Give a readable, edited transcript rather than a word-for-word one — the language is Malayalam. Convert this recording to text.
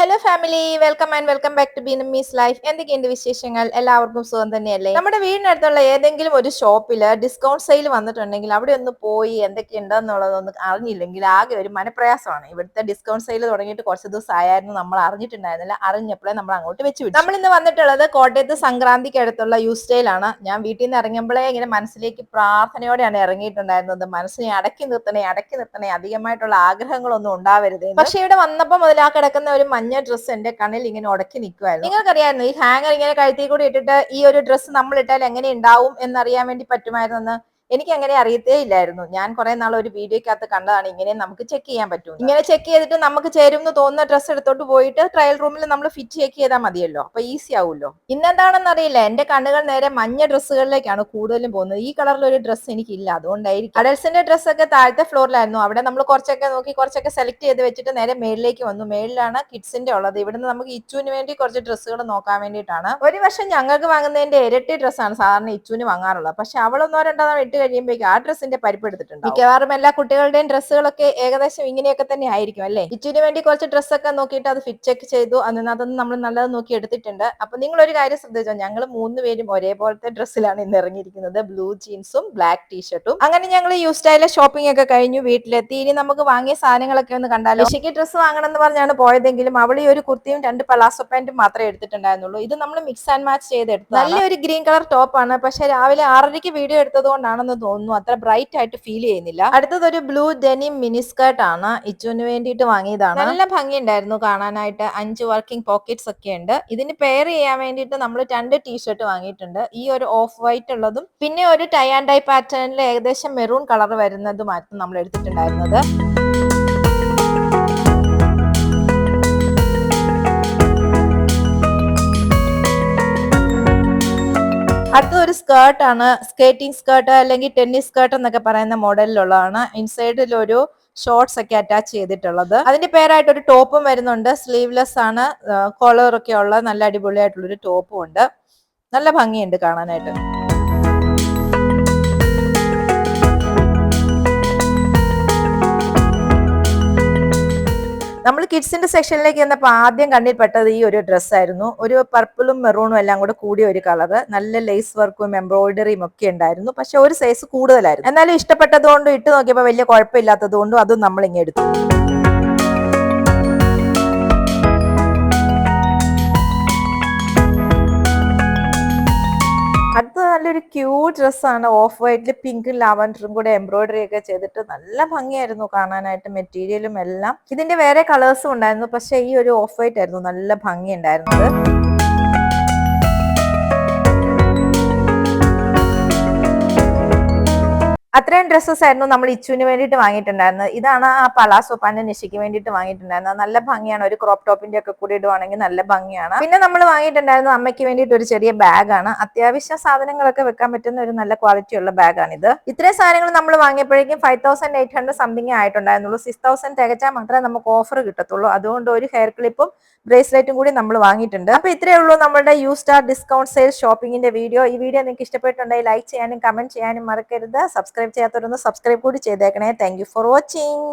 Hello family, welcome and welcome back to ബിനമീസ് ലൈഫ്. എന്തൊക്കെയുണ്ട് വിശേഷങ്ങൾ? എല്ലാവർക്കും സുഖം തന്നെയല്ലേ? നമ്മുടെ വീടിനടുത്തുള്ള ഏതെങ്കിലും ഒരു ഷോപ്പില് ഡിസ്കൗണ്ട് സെയിൽ വന്നിട്ടുണ്ടെങ്കിൽ അവിടെ ഒന്ന് പോയി എന്തൊക്കെയുണ്ടെന്നുള്ളതൊന്നും അറിഞ്ഞില്ലെങ്കിൽ ആകെ ഒരു മനപ്രയാസമാണ്. ഇവിടുത്തെ ഡിസ്കൗണ്ട് സെയിൽ തുടങ്ങിയിട്ട് കുറച്ച് ദിവസം ആയിരുന്നു, നമ്മൾ അറിഞ്ഞിട്ടുണ്ടായിരുന്നില്ല. അറിഞ്ഞപ്പോഴേ നമ്മൾ അങ്ങോട്ട് വെച്ച് നമ്മൾ ഇന്ന് വന്നിട്ടുള്ളത് കോട്ടയത്ത് സംക്രാന്തിക്ക് അടുത്തുള്ള യൂസ്റ്റൈലാണ്. ഞാൻ വീട്ടിൽ നിന്ന് ഇറങ്ങുമ്പോഴേ ഇങ്ങനെ മനസ്സിലേക്ക് പ്രാർത്ഥനയോടെയാണ് ഇറങ്ങിയിട്ടുണ്ടായിരുന്നത്. മനസ്സിനെ അടക്കി നിർത്തണേ, അധികമായിട്ടുള്ള ആഗ്രഹങ്ങളൊന്നും ഉണ്ടാവരുത്. പക്ഷെ ഇവിടെ വന്നപ്പോൾ മുതൽ ആ കിടക്കുന്ന ഒരു മഞ്ഞ ഡ്രസ്സ് എന്റെ കണ്ണിൽ ഇങ്ങനെ ഉടക്കി നിൽക്കുമായിരുന്നു. നിങ്ങൾക്കറിയായിരുന്നു ഈ ഹാങ്ങർ ഇങ്ങനെ കഴുത്തിൽ കൂടി ഇട്ടിട്ട് ഈ ഒരു ഡ്രസ്സ് നമ്മൾ ഇട്ടാൽ എങ്ങനെ ഉണ്ടാവും എന്നറിയാൻ വേണ്ടി പറ്റുമായിരുന്നു? എനിക്ക് അങ്ങനെ അറിയത്തേ ഇല്ലായിരുന്നു. ഞാൻ കുറെ നാൾ ഒരു വീഡിയോക്കകത്ത് കണ്ടതാണ് ഇങ്ങനെ നമുക്ക് ചെക്ക് ചെയ്യാൻ പറ്റും. ഇങ്ങനെ ചെക്ക് ചെയ്തിട്ട് നമുക്ക് ചേരും എന്ന് തോന്നുന്ന ഡ്രസ്സ് എടുത്തോട്ട് പോയിട്ട് ട്രയൽ റൂമിൽ നമ്മൾ ഫിറ്റ് ചെക്ക് ചെയ്താൽ മതിയല്ലോ, അപ്പൊ ഈസി ആവുമല്ലോ. ഇന്നെന്താണെന്ന് അറിയില്ല, എന്റെ കണ്ണുകൾ നേരെ മഞ്ഞ ഡ്രസ്സുകളിലേക്കാണ് കൂടുതലും പോകുന്നത്. ഈ കളറിൽ ഒരു ഡ്രസ്സ് എനിക്കില്ല, അതുകൊണ്ടായിരിക്കും. അഡൽസിന്റെ ഡ്രസ്സൊക്കെ താഴത്തെ ഫ്ലോറിലായിരുന്നു. അവിടെ നമ്മൾ കുറച്ചൊക്കെ നോക്കി കുറച്ചൊക്കെ സെലക്ട് ചെയ്ത് വെച്ചിട്ട് നേരെ മേളിലേക്ക് വന്നു. മേളിലാണ് കിഡ്സിന്റെ ഉള്ളത്. ഇവിടുന്ന് നമുക്ക് ഇച്ചുവിന് വേണ്ടി കുറച്ച് ഡ്രസ്സുകൾ നോക്കാൻ വേണ്ടിയിട്ടാണ്. ഒരു വർഷം ഞങ്ങൾക്ക് വാങ്ങുന്നതിന്റെ ഇരട്ടി ഡ്രസ്സാണ് സാധാരണ ഇച്ചുവിന് വാങ്ങാറുള്ളത്. പക്ഷെ അവളൊന്നോ രണ്ടോ ഇട്ട് കഴിയുമ്പോഴേക്കും ആ ഡ്രസ്സിന്റെ പരിപ്പ് എടുത്തിട്ടുണ്ട്. മിക്കവാറും എല്ലാ കുട്ടികളുടെയും ഡ്രസ്സുകളൊക്കെ ഏകദേശം ഇങ്ങനെയൊക്കെ തന്നെ ആയിരിക്കും അല്ലേ? ഇച്ചുവിന് വേണ്ടി കുറച്ച് ഡ്രസ്സൊക്കെ നോക്കിയിട്ട് അത് ഫിറ്റ് ചെക്ക് ചെയ്തു. അതൊന്നും നമ്മൾ നല്ലത് നോക്കി എടുത്തിട്ടുണ്ട്. അപ്പൊ നിങ്ങൾ ഒരു കാര്യം ശ്രദ്ധിച്ചോ, ഞങ്ങൾ 3 പേരും ഒരേപോലത്തെ ഡ്രസ്സിലാണ് ഇന്ന് ഇറങ്ങിയിരിക്കുന്നത്. ബ്ലൂ ജീൻസും ബ്ലാക്ക് ടീഷർട്ടും. അങ്ങനെ ഞങ്ങൾ യൂസ്റ്റൈലെ ഷോപ്പിംഗ് ഒക്കെ കഴിഞ്ഞു വീട്ടിലെത്തി. ഇനി നമുക്ക് വാങ്ങിയ സാധനങ്ങളൊക്കെ ഒന്ന് കണ്ടാലോ. ഋഷിക്ക് ഡ്രസ്സ് വാങ്ങണം എന്ന് പറഞ്ഞാണ് പോയതെങ്കിലും അവൾ ഈ ഒരു കുർത്തിയും 2 പലാസോ പാന്റും മാത്രമേ എടുത്തിട്ടുണ്ടായിരുന്നുള്ളൂ. ഇത് നമ്മൾ മിക്സ് ആൻഡ് മാച്ച് ചെയ്തെടുത്തു. നല്ലൊരു ഗ്രീൻ കളർ ടോപ്പാണ്. പക്ഷെ രാവിലെ 6:30 വീഡിയോ എടുത്തത് കൊണ്ടാണെന്ന് തോന്നുന്നു അത്ര ബ്രൈറ്റ് ആയിട്ട് ഫീൽ ചെയ്യുന്നില്ല. അടുത്തത് ഒരു ബ്ലൂ ഡെനിം മിനി സ്കേർട്ട് ആണ്. ഇച്ചുവിന് വേണ്ടിയിട്ട് വാങ്ങിയതാണ്. നല്ല ഭംഗിയുണ്ടായിരുന്നു കാണാനായിട്ട്. 5 വർക്കിംഗ് പോക്കറ്റ്സ് ഒക്കെ ഉണ്ട്. ഇതിന് പെയർ ചെയ്യാൻ വേണ്ടിയിട്ട് നമ്മൾ 2 ടീഷർട്ട് വാങ്ങിയിട്ടുണ്ട്. ഈ ഒരു ഓഫ് വൈറ്റ് ഉള്ളതും പിന്നെ ഒരു ടൈ ആൻഡ് ഡൈ പാറ്റേണിൽ ഏകദേശം മെറൂൺ കളർ വരുന്നതുമായിരുന്നു നമ്മൾ എടുത്തിട്ടുണ്ടായിരുന്നത്. അടുത്തത് ഒരു സ്കേർട്ട് ആണ്. സ്കേറ്റിംഗ് സ്കേർട്ട് അല്ലെങ്കിൽ ടെന്നീസ് സ്കേർട്ട് എന്നൊക്കെ പറയുന്ന മോഡലിലുള്ളതാണ്. ഇൻസൈഡിൽ ഒരു ഷോർട്സ് ഒക്കെ അറ്റാച്ച് ചെയ്തിട്ടുള്ളത്. അതിന്റെ പേരായിട്ട് ഒരു ടോപ്പും വരുന്നുണ്ട്. സ്ലീവ്ലെസ് ആണ്, കോളർ ഒക്കെ ഉള്ള നല്ല അടിപൊളിയായിട്ടുള്ള ഒരു ടോപ്പും ഉണ്ട്. നല്ല ഭംഗിയുണ്ട് കാണാനായിട്ട്. നമ്മൾ കിഡ്സിന്റെ സെക്ഷനിലേക്ക് വന്നപ്പോൾ ആദ്യം കണ്ണിൽ പെട്ടത് ഈ ഒരു ഡ്രസ്സായിരുന്നു. ഒരു പർപ്പിളും മെറൂണും എല്ലാം കൂടെ കൂടിയ ഒരു കളറ്. നല്ല ലേസ് വർക്കും എംബ്രോയിഡറിയും ഒക്കെ ഉണ്ടായിരുന്നു. പക്ഷെ ഒരു സൈസ് കൂടുതലായിരുന്നു. എന്നാലും ഇഷ്ടപ്പെട്ടതുകൊണ്ടും ഇട്ട് നോക്കിയപ്പോൾ വലിയ കുഴപ്പമില്ലാത്തത് കൊണ്ടും അതും നമ്മൾ ഇങ്ങനെ എടുത്തു. അടുത്ത നല്ലൊരു ക്യൂട്ട് ഡ്രസ്സാണ്. ഓഫ് വൈറ്റിൽ പിങ്കും ലാവൻഡറും കൂടെ എംബ്രോയിഡറി ഒക്കെ ചെയ്തിട്ട് നല്ല ഭംഗിയായിരുന്നു കാണാനായിട്ട്. മെറ്റീരിയലും എല്ലാം ഇതിന്റെ വേറെ കളേഴ്സും ഉണ്ടായിരുന്നു. പക്ഷെ ഈ ഒരു ഓഫ് വൈറ്റ് ആയിരുന്നു നല്ല ഭംഗി ഉണ്ടായിരുന്നത്. അത്രയും ഡ്രസ്സസ് ആയിരുന്നു നമ്മൾ ഇച്ചുവിന് വേണ്ടിയിട്ട് വാങ്ങിയിട്ടുണ്ടായിരുന്നത്. ഇതാണ് ആ പലാസോ പാന്റ് നിശയ്ക്ക് വേണ്ടിയിട്ട് വാങ്ങിയിട്ടുണ്ടായിരുന്നത്. നല്ല ഭംഗിയാണ്. ഒരു ക്രോപ്പ് ടോപ്പിന്റെ ഒക്കെ കൂടി ഇടുവാണെങ്കിൽ നല്ല ഭംഗിയാണ്. പിന്നെ നമ്മൾ വാങ്ങിയിട്ടുണ്ടായിരുന്നത് അമ്മയ്ക്ക് വേണ്ടിയിട്ട് ഒരു ചെറിയ ബാഗാണ്. അത്യാവശ്യ സാധനങ്ങളൊക്കെ വെക്കാൻ പറ്റുന്ന ഒരു നല്ല ക്വാളിറ്റി ഉള്ള ബാഗാണിത്. ഇത്രയും സാധനങ്ങൾ നമ്മൾ വാങ്ങിയപ്പോഴേക്കും 5800 സംതിങ് ആയിട്ടുണ്ടായിരുന്നുള്ളൂ. 6000 തികച്ചാൽ മാത്രമേ നമുക്ക് ഓഫർ കിട്ടത്തുള്ളൂ. അതുകൊണ്ട് ഒരു ഹെയർ ക്ലിപ്പും ബ്രേസ്ലെറ്റും കൂടി നമ്മൾ വാങ്ങിയിട്ടുണ്ട്. അപ്പൊ ഇത്രയേ ഉള്ളൂ നമ്മുടെ യു സ്റ്റാർ ഡിസ്കൗണ്ട് സെയിൽ ഷോപ്പിംഗിന്റെ വീഡിയോ. ഈ വീഡിയോ നിങ്ങൾക്ക് ഇഷ്ടപ്പെട്ടുണ്ടെങ്കിൽ ലൈക്ക് ചെയ്യാനും കമന്റ് ചെയ്യാനും മറക്കരുത്. സബ്സ്ക്രൈബ് ചെയ്യാത്തവരൊന്ന് സബ്സ്ക്രൈബ് കൂടി ചെയ്തേക്കണേ. Thank you for watching.